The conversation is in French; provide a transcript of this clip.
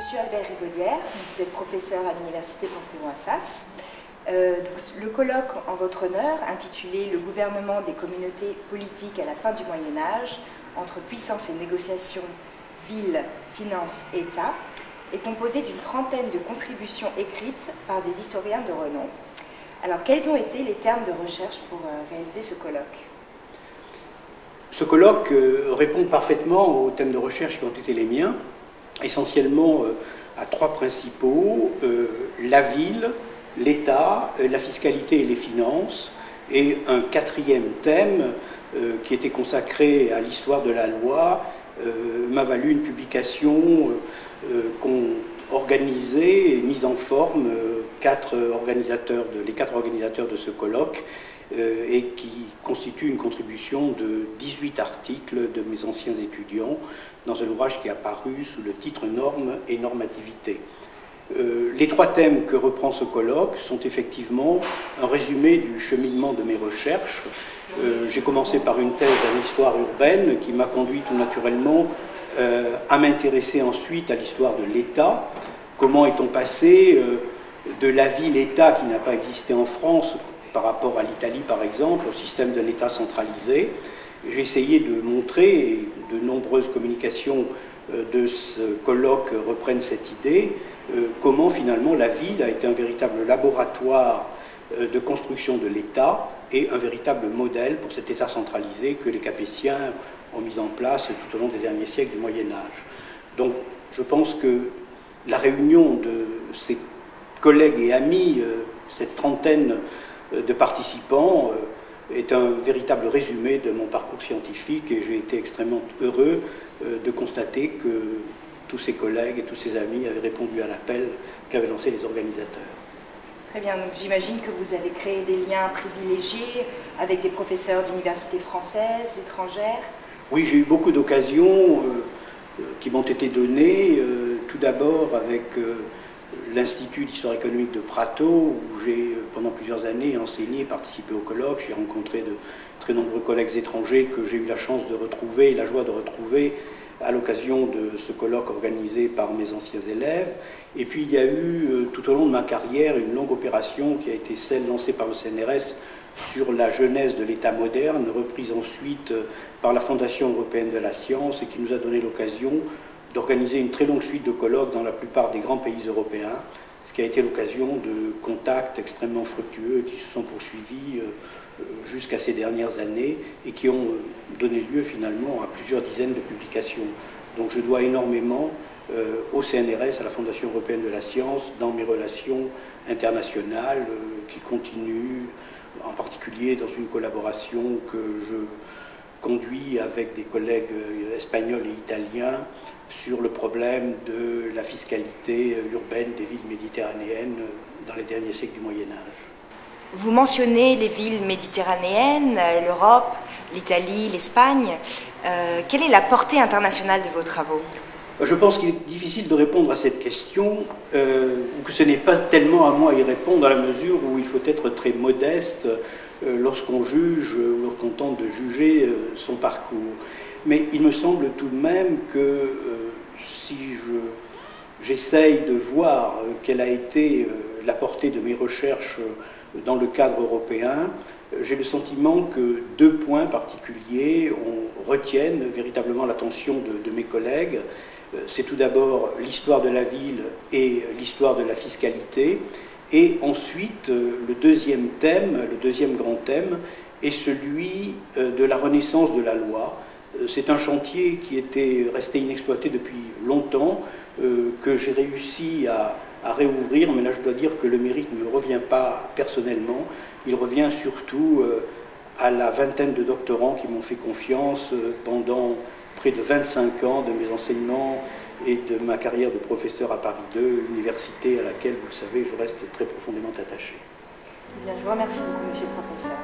Monsieur Albert Rigaudière, vous êtes professeur à l'Université Panthéon-Assas. Le colloque en votre honneur, intitulé « Le gouvernement des communautés politiques à la fin du Moyen-Âge, entre puissance et négociation, ville, finance, État », est composé d'une trentaine de contributions écrites par des historiens de renom. Alors, quels ont été les termes de recherche pour réaliser ce colloque? Ce colloque répond parfaitement aux thèmes de recherche qui ont été les miens, essentiellement à trois principaux, la ville, l'État, la fiscalité et les finances, et un quatrième thème qui était consacré à l'histoire de la loi m'a valu une publication qu'ont organisée et mise en forme les quatre organisateurs de ce colloque, et qui constitue une contribution de 18 articles de mes anciens étudiants dans un ouvrage qui est apparu sous le titre Normes et normativité. Les trois thèmes que reprend ce colloque sont effectivement un résumé du cheminement de mes recherches. J'ai commencé par une thèse en histoire urbaine qui m'a conduit tout naturellement à m'intéresser ensuite à l'histoire de l'État. Comment est-on passé de la ville-État qui n'a pas existé en France par rapport à l'Italie par exemple, au système d'un État centralisé. J'ai essayé de montrer, et de nombreuses communications de ce colloque reprennent cette idée, comment finalement la ville a été un véritable laboratoire de construction de l'État et un véritable modèle pour cet État centralisé que les Capétiens ont mis en place tout au long des derniers siècles du Moyen-Âge. Donc je pense que la réunion de ces collègues et amis, cette trentaine de participants, est un véritable résumé de mon parcours scientifique, et j'ai été extrêmement heureux de constater que tous ces collègues et tous ces amis avaient répondu à l'appel qu'avaient lancé les organisateurs. Très bien, donc j'imagine que vous avez créé des liens privilégiés avec des professeurs d'universités françaises, étrangères. Oui, j'ai eu beaucoup d'occasions qui m'ont été données, tout d'abord avec l'Institut d'histoire économique de Prato, où j'ai pendant plusieurs années enseigné, participé au colloque. J'ai rencontré de très nombreux collègues étrangers que j'ai eu la chance de retrouver, la joie de retrouver à l'occasion de ce colloque organisé par mes anciens élèves. Et puis il y a eu tout au long de ma carrière une longue opération qui a été celle lancée par le CNRS sur la genèse de l'État moderne, reprise ensuite par la Fondation européenne de la science, et qui nous a donné l'occasion d'organiser une très longue suite de colloques dans la plupart des grands pays européens, ce qui a été l'occasion de contacts extrêmement fructueux qui se sont poursuivis jusqu'à ces dernières années et qui ont donné lieu finalement à plusieurs dizaines de publications. Donc je dois énormément au CNRS, à la Fondation européenne de la science, dans mes relations internationales qui continuent, en particulier dans une collaboration que je conduit avec des collègues espagnols et italiens sur le problème de la fiscalité urbaine des villes méditerranéennes dans les derniers siècles du Moyen-Âge. Vous mentionnez les villes méditerranéennes, l'Europe, l'Italie, l'Espagne. Quelle est la portée internationale de vos travaux? Je pense qu'il est difficile de répondre à cette question, ou que ce n'est pas tellement à moi à y répondre, dans la mesure où il faut être très modeste lorsqu'on juge, lorsqu'on tente de juger son parcours. Mais il me semble tout de même que si j'essaye de voir quelle a été la portée de mes recherches dans le cadre européen, j'ai le sentiment que deux points particuliers retiennent véritablement l'attention de mes collègues. C'est tout d'abord l'histoire de la ville et l'histoire de la fiscalité. Et ensuite, le deuxième grand thème, est celui de la renaissance de la loi. C'est un chantier qui était resté inexploité depuis longtemps, que j'ai réussi à réouvrir, mais là je dois dire que le mérite ne me revient pas personnellement, il revient surtout à la vingtaine de doctorants qui m'ont fait confiance pendant près de 25 ans de mes enseignements et de ma carrière de professeur à Paris 2, université à laquelle, vous le savez, je reste très profondément attaché. Bien, je vous remercie beaucoup, monsieur le professeur.